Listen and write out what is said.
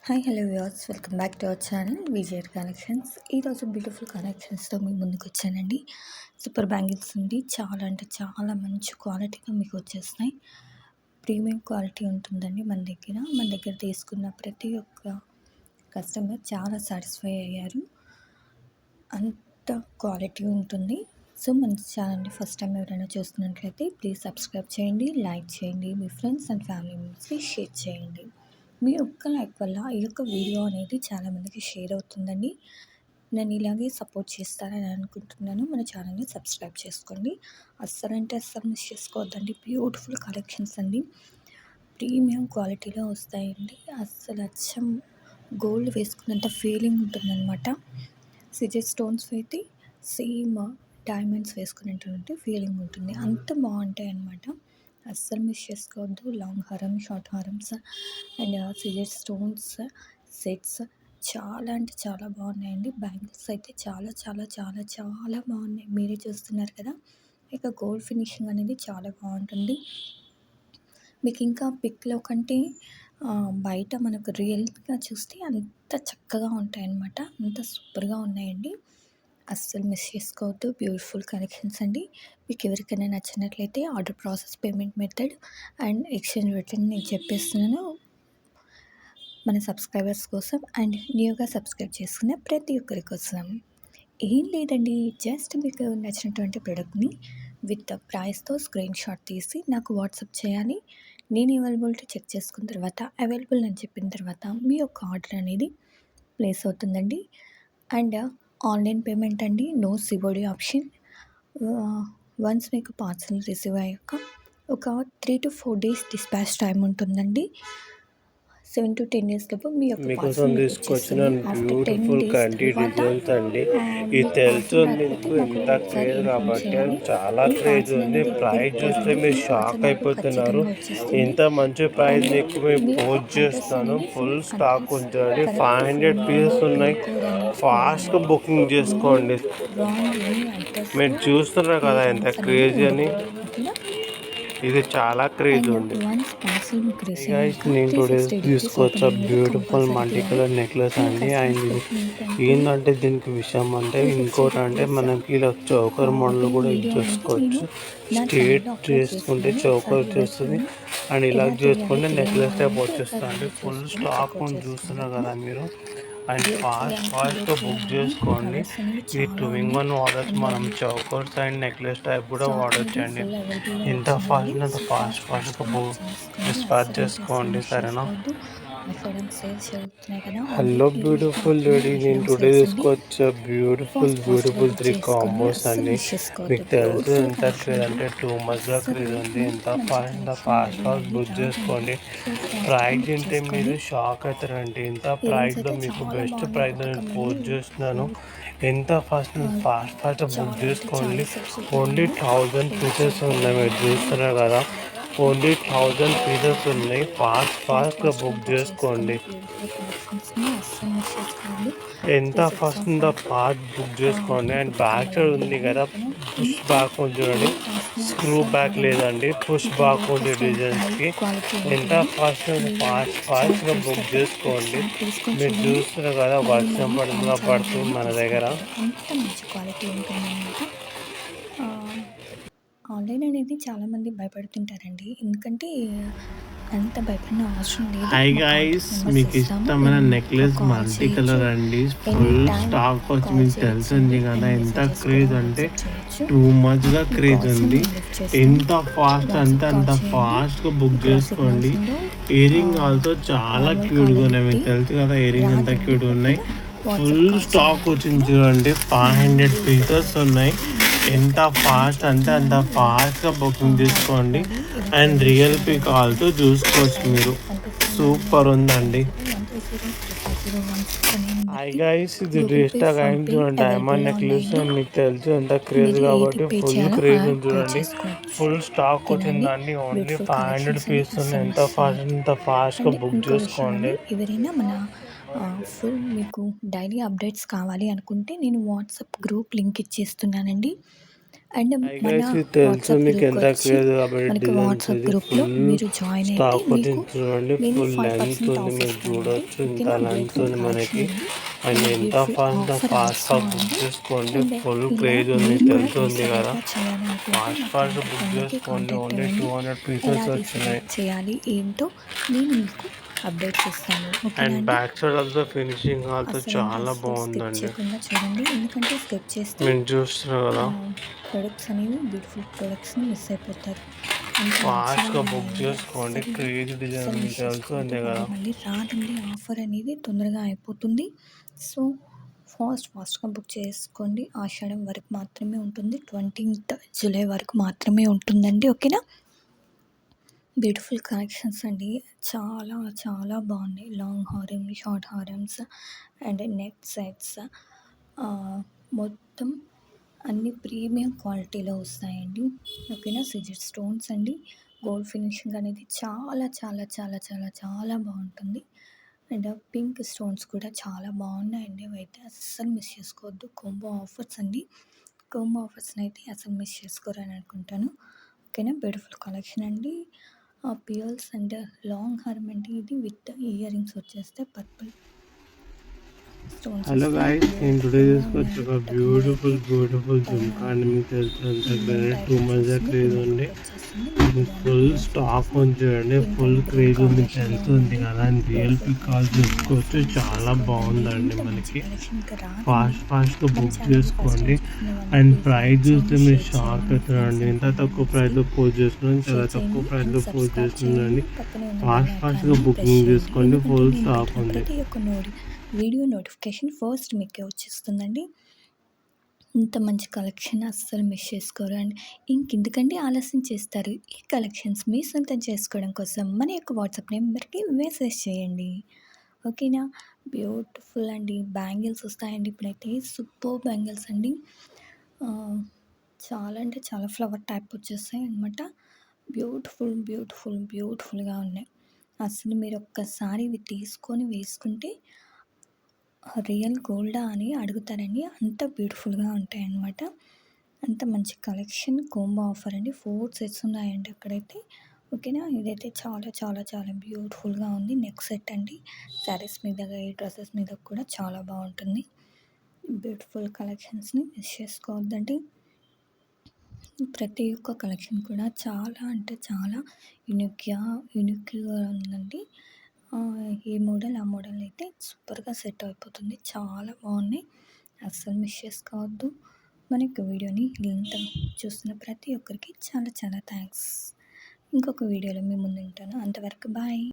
Hi hello viewers, welcome back to our channel Vijay collections. ఈరోజు beautiful కలెక్షన్స్తో మీ ముందుకు వచ్చానండి. Super bangles నుండి చాలా అంటే చాలా మంచి క్వాలిటీగా మీకు వచ్చేస్తున్నాయి. ప్రీమియం క్వాలిటీ ఉంటుందండి మన దగ్గర తీసుకున్న ప్రతి ఒక్క కస్టమర్ చాలా సాటిస్ఫై అయ్యారు. అంత క్వాలిటీ ఉంటుంది. సో మన ఛానల్ని ఫస్ట్ టైం ఎవరైనా చూస్తున్నట్లయితే ప్లీజ్ సబ్స్క్రైబ్ చేయండి, లైక్ చేయండి, మీ ఫ్రెండ్స్ అండ్ ఫ్యామిలీ మెంబర్స్కి షేర్ చేయండి. మీ ఒక్క లైక్ వల్ల ఈ యొక్క వీడియో అనేది చాలామందికి షేర్ అవుతుందండి. నేను ఇలాగే సపోర్ట్ చేస్తారని అనుకుంటున్నాను. మన ఛానల్ని సబ్స్క్రైబ్ చేసుకోండి. అస్సలు మిస్ చేసుకోవద్దండి. బ్యూటిఫుల్ కలెక్షన్స్ అండి, ప్రీమియం క్వాలిటీలో వస్తాయండి. అచ్చం గోల్డ్ వేసుకున్నంత ఫీలింగ్ ఉంటుందన్నమాట. సిజెడ్ స్టోన్స్ అయితే సేమ్ డైమండ్స్ వేసుకున్నటువంటి ఫీలింగ్ ఉంటుంది. అంత బాగుంటాయి అన్నమాట. అస్సలు మిస్ చేసుకోవద్దు. లాంగ్ హారం, షార్ట్ హారమ్స్ అండ్ సిజెడ్ స్టోన్స్ సెట్స్ చాలా అంటే చాలా బాగున్నాయండి. బ్యాంగిల్స్ అయితే చాలా చాలా చాలా చాలా బాగున్నాయి. మీరే చూస్తున్నారు కదా. ఇక గోల్డ్ ఫినిషింగ్ అనేది చాలా బాగుంటుంది. మీకు ఇంకా పిక్లో కంటే బయట మనకు రియల్గా చూస్తే అంత చక్కగా ఉంటాయన్నమాట. అంత సూపర్గా ఉన్నాయండి. అస్సలు మిస్ చేసుకోవద్దు. బ్యూటిఫుల్ కలెక్షన్స్ అండి. మీకు ఎవరికైనా నచ్చినట్లయితే order process, payment method and exchange return నేను చెప్పేస్తున్నాను మన సబ్స్క్రైబర్స్ కోసం అండ్ న్యూగా సబ్స్క్రైబ్ చేసుకునే ప్రతి ఒక్కరి కోసం. ఏం లేదండి, జస్ట్ మీకు నచ్చినటువంటి ప్రోడక్ట్ని విత్ ప్రైస్తో స్క్రీన్ షాట్ తీసి నాకు వాట్సాప్ చేయాలి. నేను అవైలబిలిటీ చెక్ చేసుకున్న తర్వాత అవైలబుల్ అని చెప్పిన తర్వాత మీ యొక్క ఆర్డర్ అనేది ప్లేస్ అవుతుందండి. అండ్ ఆన్లైన్ పేమెంట్ అండి, నో సిఓడి ఆప్షన్. వన్స్ మీకు పార్సల్ రిసీవ్ అయ్యాక ఒక 3 to 4 days డిస్పాచ్ టైం ఉంటుందండి. 7 to 10 days లోపు మీ యొక్క మీకోసం తీసుకొచ్చిన బ్యూటిఫుల్ కంటి డిజైన్స్ అండి. ఇది తెలుసు మీకు ఎంత క్రేజ్ కాబట్టి చాలా క్రేజ్ ఉంది. ప్రైస్ చూస్తే మీరు షాక్ అయిపోతున్నారు. ఇంత మంచి ప్రైస్ నీకు మేము పోస్ట్ చేస్తాను. ఫుల్ స్టాక్ ఉంచండి. 500 పీసెస్ ఉన్నాయి. ఫాస్ట్గా బుకింగ్ చేసుకోండి. మీరు చూస్తున్నారు కదా ఎంత క్రేజ్ అని. ఇది చాలా క్రేజ్ ఉంది. నేను టుడే తీసుకొచ్చా బ్యూటిఫుల్ మల్టీ కలర్ నెక్లెస్ అండి. అండ్ ఏంటంటే దీనికి విషయం అంటే ఇంకోటి అంటే మనకి ఇలా చౌకర్ మోడల్ కూడా చేసుకోవచ్చు. స్ట్రేట్ చేసుకుంటే చౌకర్ వచ్చేస్తుంది అండ్ ఇలా చేసుకుంటే నెక్లెస్ టైప్ వచ్చేస్తుంది. ఫుల్ స్టాక్ చూస్తున్నారు కదా మీరు. అండ్ ఫాస్ట్గా బుక్ చేసుకోండి. ఈ 2-in-1 ఆర్డర్స్ మనం చౌకర్స్ అండ్ నెక్లెస్ టైప్ కూడా వాడచ్చండి. ఎంత ఫాస్ట్గా బుక్ డిస్పాచ్ చేసుకోండి, సరేనా. హలో బ్యూటిఫుల్ లేడీ, నేను టుడే తీసుకొచ్చా బ్యూటిఫుల్ 3 కాంబోస్ అండి. మీకు తెలుసు ఎంత క్రేజ్ అంటే 2 monthsగా క్రేజ్ ఉంది. ఎంత ఫాస్ట్ బుక్ చేసుకోండి. ప్రైస్ తింటే మీరు షాక్ అవుతారండి. ఇంత ప్రైస్లో మీకు బెస్ట్ ప్రైస్లో నేను పోస్ట్ చేస్తున్నాను. ఎంత ఫాస్ట్ బుక్ చేసుకోండి. ఓన్లీ 1000 పీసెస్ ఉన్నాయి. మీరు చూస్తున్నారు కదా, ఓన్లీ 1000 పీసెస్ ఉన్నాయి. ఫాస్ట్గా బుక్ చేసుకోండి. ఎంత ఫాస్ట్ బుక్ చేసుకోండి. అండ్ బ్యాక్ సైడ్ ఉంది కదా, పుష్ బ్యాక్ ఉంది చూడండి. స్క్రూ బ్యాక్ లేదండి, పుష్ బ్యాక్ ఉంది డిజైన్స్కి. ఎంత ఫాస్ట్గా బుక్ చేసుకోండి. మీరు చూస్తున్నారు కదా, వర్షం పడుతుంది మన దగ్గర. ఆన్లైన్ అనేది చాలామంది భయపడుతుంటారండి, ఎందుకంటే అంత భయపడిన అవసరం లేదు. హాయ్ గైస్, మీకు ఇష్టమైన నెక్లెస్ మల్టీ కలర్ అండి. ఫుల్ స్టాక్ వచ్చి మీకు తెలిసింది కదా ఎంత క్రేజ్ అంటే 2 monthsగా క్రేజ్ ఉంది. ఎంత ఫాస్ట్ అంటే అంత ఫాస్ట్గా బుక్ చేసుకోండి. ఇయర్ రింగ్ ఆల్సో చాలా క్యూట్గా ఉన్నాయి. మీకు తెలుసు కదా ఇయర్ రింగ్ ఎంత క్యూట్గా ఉన్నాయి. ఫుల్ స్టాక్ వచ్చింది చూడండి. 500 పీసెస్ ఉన్నాయి. ఎంత ఫాస్ట్ అంటే అంత ఫాస్ట్గా బుకింగ్ తీసుకోండి. అండ్ రియల్ పిక్ ఆల్సో చూసుకోవచ్చు మీరు. సూపర్ ఉందండి. హాయ్ గైస్, ఇది రీస్టాక్ అయింది చూడండి. డైమండ్ నెక్లెస్ మీకు తెలుసు ఎంత క్రేజ్ కాబట్టి ఫుల్ క్రేజ్ ఉంది చూడండి. ఫుల్ స్టాక్ వచ్చిందండి. ఓన్లీ 500 పీసెస్ ఉన్నాయి. ఎంత ఫాస్ట్గా బుక్ చేసుకోండి. ఎవరైనా మన ఫుల్ మీకు డైలీ అప్డేట్స్ కావాలి అనుకుంటే నేను వాట్సాప్ గ్రూప్ లింక్ ఇచ్చేస్తున్నానండి. అండ్ హాయ్ మన గైస్, ఇది తెలుసు వాట్సాప్ మీకు గ్రూప్కి ఎంత వచ్చి క్రేజ్ కాబట్టి మనకి డిజైన్స్ వాట్సాప్ ఇది గ్రూప్లో ఫుల్ మీరు జాయిన్ అయితే స్టాక్ మీకు వచ్చింది చూడండి. నేను ఫుల్ లెంత్ 5% ఉంది, ఆఫ్ మీరు ఇస్తానండి. చూడొచ్చు ఇంత ఓకేనా, లెంత్ బ్యూటిఫుల్ ఉంది కలెక్షన్ మనకి. అండి. అండ్ అండ్ ఎంత బ్యూటిఫుల్ ఫాస్ట్గా ఆఫర్ బుక్ నడుస్తుంది. చేసుకోండి. అండ్ ఫుల్ ఇలా క్రేజ్ ఉంది, మీరు కూడా తెలుస్తుంది కదా. రీసెలర్గా చేయాలనుకుంటే నా ఫాస్ట్గా కాంటాక్ట్ బుక్ నెంబర్కి చేసుకోండి. కాంటాక్ట్ ఓన్లీ అవ్వండి. 200 ఎలా పీసెస్ రీసెలర్ వచ్చినాయి. చేయాలి ఏంటో నేను మీకు అప్డేట్స్ ఇస్తాను. ఓకేనా అండ్ అండి. Back side also finishing also అస్సలంటే చాలా అస్సలు స్కిప్ బాగుందండి. చేయకుండా చూడండి, ఎందుకంటే స్కిప్ చేస్తే మీరు చూస్తున్నారు కదా, ప్రొడక్ట్స్ అనేవి బ్యూటిఫుల్ ప్రొడక్ట్స్ని మిస్ అయిపోతారు. అంత మంచిగా ఫాస్ట్గా బుక్ ఉన్నాయండి. చేసుకోండి. అస్సలు క్రేజ్ డిజైన్ అస్సలు మీకు మిస్ చేసుకోవద్దు, తెలుస్తుంది కదా. మళ్ళీ మళ్ళీ రాదండి. ఆఫర్ అనేది తొందరగా అయిపోతుంది. సో ఫాస్ట్గా బుక్ చేసుకోండి. ఆషాఢం వరకు మాత్రమే ఉంటుంది, 20th జూలై వరకు మాత్రమే ఉంటుందండి. ఓకేనా. బ్యూటిఫుల్ కలెక్షన్స్ అండి, చాలా చాలా బాగున్నాయి. లాంగ్ హారం, షార్ట్ హారమ్స్ అండ్ నెక్ సెట్స్, మొత్తం అన్ని ప్రీమియం క్వాలిటీలో వస్తాయండి. ఓకేనా. సిజర్ స్టోన్స్ అండి, గోల్డ్ ఫినిషింగ్ అనేది చాలా చాలా చాలా చాలా చాలా బాగుంటుంది. అండ్ పింక్ స్టోన్స్ కూడా చాలా బాగున్నాయండి. అవైతే అస్సలు మిస్ చేసుకోవద్దు. కోంబో ఆఫర్స్ అండి, కోంబో ఆఫర్స్ని అయితే అసలు మిస్ చేసుకోరని అనుకుంటాను. ఓకేనా. బ్యూటిఫుల్ కలెక్షన్ అండి. పియర్స్ అండ్ లాంగ్ హారం అండి, ఇది విత్ ఇయర్ రింగ్స్ వచ్చేస్తే పర్పుల్ స్టోన్స్ హలో వస్తాయి. గాయ్స్, నేను టుడే బ్యూటిఫుల్గా తీసుకొచ్చి ఉందండి. ఒక పట్టకమలు అయితే బ్యూటిఫుల్ పైన జుంకా అండి. మీకు తెలుసు ఎంత మూన్ క్రేజ్, టైప్ 2 months వచ్చేస్తుంది, క్రేజ్ కింద ఉంది. బుట్ట వచ్చేస్తుంది. మధ్యలోని ఫుల్ ఇయర్ స్టాక్ ఫోన్స్ ఉంది చూడండి. Pink full and green crepe ఉంది, కాంబినేషన్లో తెలుస్తుంది ఉందండి. కదా. And real beautiful pick call collection అండి, చూసుకోవచ్చు, అస్సలు మిస్ చాలా చేసుకోవద్దండి. బాగుందండి ఇంత మంచి మనకి. కలెక్షన్ ఇంకా రాదండి. ఫాస్ట్గా మన బుక్ ఛానల్ని ఫస్ట్ టైం చేసుకోండి. చూస్తున్న వాళ్ళు అండ్ ప్లీజ్ లైక్ ప్రైస్ చూస్తే చేయండి, మీరు షేర్ షాక్ చేయండి మీ ఫ్రెండ్స్ అవుతారండి. అండ్ ఎంత తక్కువ ఫ్యామిలీస్కి. ప్రైస్లో పోస్ట్ చేస్తున్నాం, చాలా షేర్ తక్కువ చేయండి అండ్ ప్రైస్లో పోస్ట్ సబ్స్క్రైబ్ చేయండి. చేస్తుందండి. పక్కనే ఉన్న బెల్ ఫాస్ట్గా ఐకాన్ని ప్రెస్ బుకింగ్ చేయండి, చేసుకోండి. ఎందుకంటే ఫుల్ నేను స్టాక్ పెట్టిన ఉంది. ప్రతి ఒక్క వీడియో నోటిఫికేషన్ ఫస్ట్ మీకే వచ్చేస్తుందండి. ఇంత మంచి కలెక్షన్ అస్సలు మిస్ చేసుకోరు. అండ్ ఇంకెందుకంటే ఆలస్యం చేస్తారు. ఈ కలెక్షన్స్ మీ సొంతం చేసుకోవడం కోసం మన యొక్క వాట్సాప్ నెంబర్కి మెసేజ్ చేయండి. ఓకేనా. బ్యూటిఫుల్ అండి, బ్యాంగిల్స్ వస్తాయండి ఇప్పుడైతే. సూపర్ బ్యాంగిల్స్ అండి. ఆ, చాలా అంటే చాలా ఫ్లవర్ టైప్ వచ్చేస్తాయి అనమాట. బ్యూటిఫుల్గా ఉన్నాయి. అసలు మీరు ఒక్కసారి ఇవి తీసుకొని వేసుకుంటే రియల్ గోల్డా అని అడుగుతారండి, అంత బ్యూటిఫుల్గా ఉంటాయన్నమాట. అంత మంచి కలెక్షన్. కోంబో ఆఫర్ అండి, 4 సెట్స్ ఉన్నాయండి అక్కడైతే. ఓకేనా. ఇదైతే చాలా చాలా చాలా బ్యూటిఫుల్గా ఉంది. నెక్ సెట్ అండి, శారీస్ మీద డ్రెస్సెస్ మీద కూడా చాలా బాగుంటుంది. బ్యూటిఫుల్ కలెక్షన్స్ని మిస్ చేసుకోవద్దండి. ప్రతి ఒక్క కలెక్షన్ కూడా చాలా అంటే చాలా యూనిక్గా ఉందండి. ఏ మోడల్ ఆ మోడల్ అయితే సూపర్గా సెట్ అయిపోతుంది. చాలా బాగున్నాయి, అస్సలు మిస్ చేసుకోవద్దు. మన యొక్క వీడియోని ఇంత చూస్తున్న ప్రతి ఒక్కరికి చాలా చాలా థ్యాంక్స్. ఇంకొక వీడియోలో మీ ముందు ఉంటాను. అంతవరకు బాయ్.